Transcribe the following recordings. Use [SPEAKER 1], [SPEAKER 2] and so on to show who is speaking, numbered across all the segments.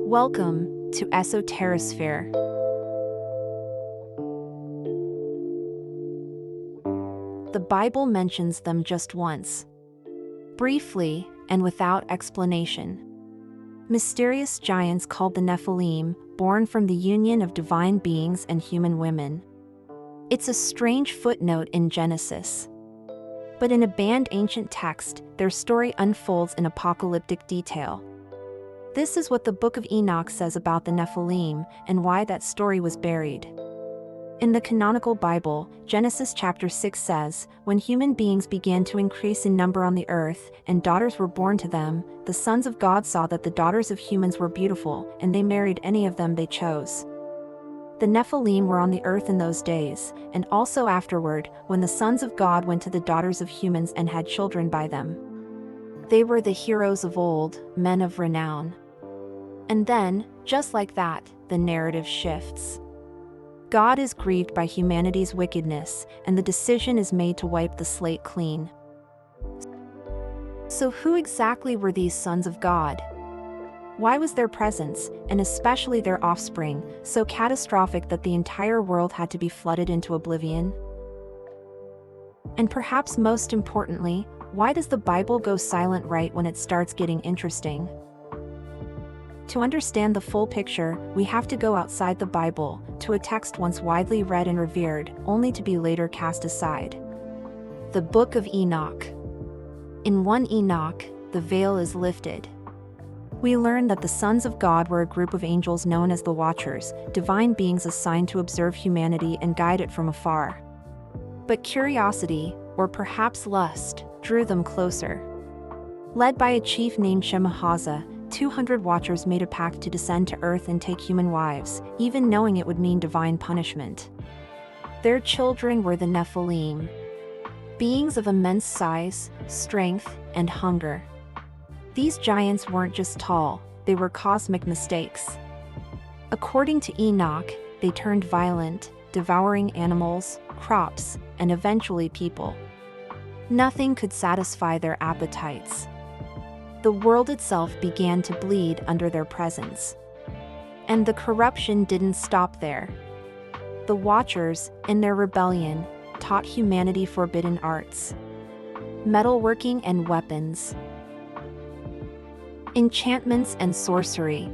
[SPEAKER 1] Welcome to Esoterisphere. The Bible mentions them just once, briefly and without explanation. Mysterious giants called the Nephilim, born from the union of divine beings and human women. It's a strange footnote in Genesis. But in a banned ancient text, their story unfolds in apocalyptic detail. This is what the Book of Enoch says about the Nephilim and why that story was buried. In the canonical Bible, Genesis chapter 6 says, "When human beings began to increase in number on the earth, and daughters were born to them, the sons of God saw that the daughters of humans were beautiful, and they married any of them they chose." The Nephilim were on the earth in those days, and also afterward, when the sons of God went to the daughters of humans and had children by them. They were the heroes of old, men of renown. And then, just like that, the narrative shifts. God is grieved by humanity's wickedness, and the decision is made to wipe the slate clean. So who exactly were these sons of God? Why was their presence, and especially their offspring, so catastrophic that the entire world had to be flooded into oblivion? And perhaps most importantly, why does the Bible go silent right when it starts getting interesting? To understand the full picture, we have to go outside the Bible, to a text once widely read and revered, only to be later cast aside. The Book of Enoch. In 1 Enoch, the veil is lifted. We learn that the sons of God were a group of angels known as the Watchers, divine beings assigned to observe humanity and guide it from afar. But curiosity, or perhaps lust, drew them closer. Led by a chief named Shemahaza, 200 Watchers made a pact to descend to earth and take human wives, even knowing it would mean divine punishment. Their children were the Nephilim, beings of immense size, strength, and hunger. These giants weren't just tall, they were cosmic mistakes. According to Enoch, they turned violent, devouring animals, crops, and eventually people. Nothing could satisfy their appetites. The world itself began to bleed under their presence. And the corruption didn't stop there. The Watchers, in their rebellion, taught humanity forbidden arts, metalworking and weapons, enchantments and sorcery,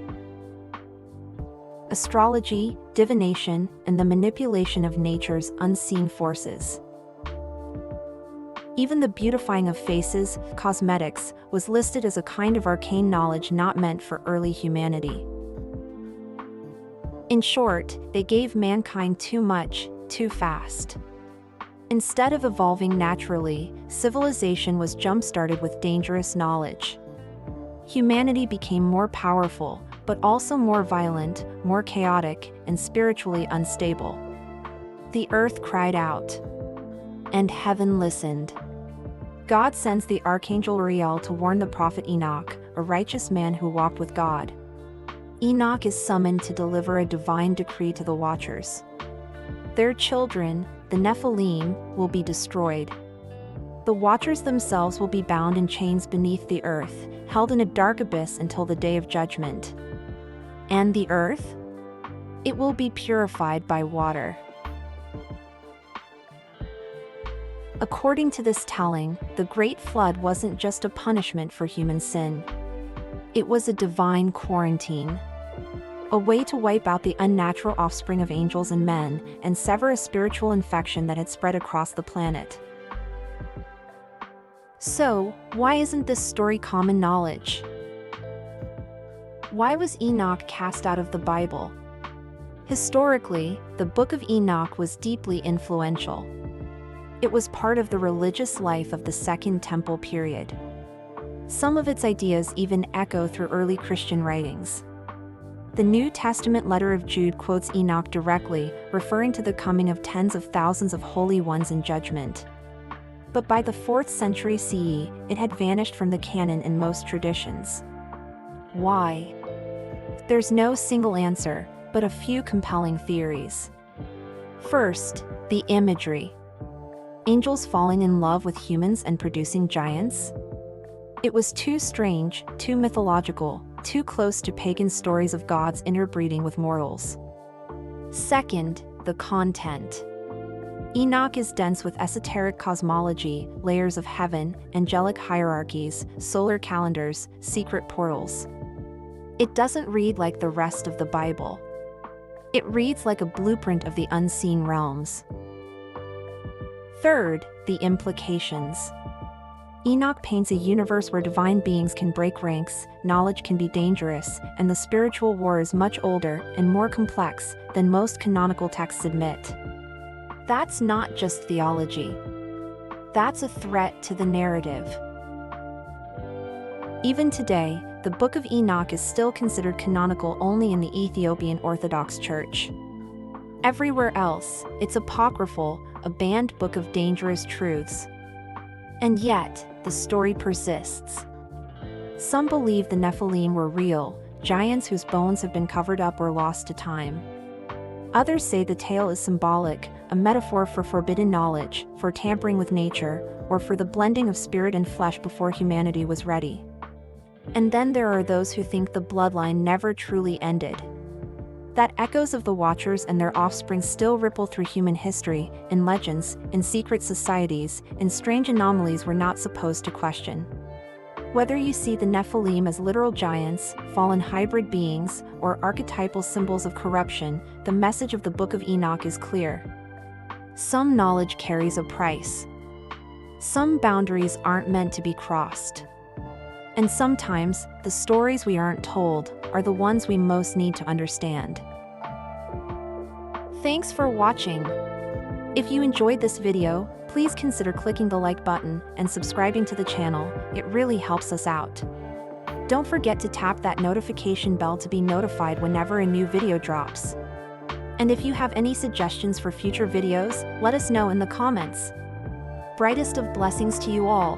[SPEAKER 1] astrology, divination, and the manipulation of nature's unseen forces. Even the beautifying of faces, cosmetics, was listed as a kind of arcane knowledge not meant for early humanity. In short, they gave mankind too much, too fast. Instead of evolving naturally, civilization was jump-started with dangerous knowledge. Humanity became more powerful, but also more violent, more chaotic, and spiritually unstable. The earth cried out, and heaven listened. God sends the archangel Uriel to warn the prophet Enoch, a righteous man who walked with God. Enoch is summoned to deliver a divine decree to the Watchers. Their children, the Nephilim, will be destroyed. The Watchers themselves will be bound in chains beneath the earth, held in a dark abyss until the day of judgment. And the earth? It will be purified by water. According to this telling, the Great Flood wasn't just a punishment for human sin. It was a divine quarantine. A way to wipe out the unnatural offspring of angels and men, and sever a spiritual infection that had spread across the planet. So, why isn't this story common knowledge? Why was Enoch cast out of the Bible? Historically, the Book of Enoch was deeply influential. It was part of the religious life of the Second Temple period. Some of its ideas even echo through early Christian writings. The New Testament letter of Jude quotes Enoch directly, referring to the coming of tens of thousands of holy ones in judgment. But by the 4th century CE, it had vanished from the canon in most traditions. Why? There's no single answer, but a few compelling theories. First, the imagery. Angels falling in love with humans and producing giants? It was too strange, too mythological, too close to pagan stories of gods interbreeding with mortals. Second, the content. Enoch is dense with esoteric cosmology, layers of heaven, angelic hierarchies, solar calendars, secret portals. It doesn't read like the rest of the Bible. It reads like a blueprint of the unseen realms. Third, the implications. Enoch paints a universe where divine beings can break ranks, knowledge can be dangerous, and the spiritual war is much older and more complex than most canonical texts admit. That's not just theology. That's a threat to the narrative. Even today, the Book of Enoch is still considered canonical only in the Ethiopian Orthodox Church. Everywhere else, it's apocryphal, a banned book of dangerous truths. And yet, the story persists. Some believe the Nephilim were real, giants whose bones have been covered up or lost to time. Others say the tale is symbolic, a metaphor for forbidden knowledge, for tampering with nature, or for the blending of spirit and flesh before humanity was ready. And then there are those who think the bloodline never truly ended. That echoes of the Watchers and their offspring still ripple through human history, in legends, in secret societies, in strange anomalies we're not supposed to question. Whether you see the Nephilim as literal giants, fallen hybrid beings, or archetypal symbols of corruption, the message of the Book of Enoch is clear. Some knowledge carries a price. Some boundaries aren't meant to be crossed. And sometimes, the stories we aren't told are the ones we most need to understand. Thanks for watching. If you enjoyed this video, please consider clicking the like button and subscribing to the channel. It really helps us out. Don't forget to tap that notification bell to be notified whenever a new video drops. And if you have any suggestions for future videos, let us know in the comments. Brightest of blessings to you all.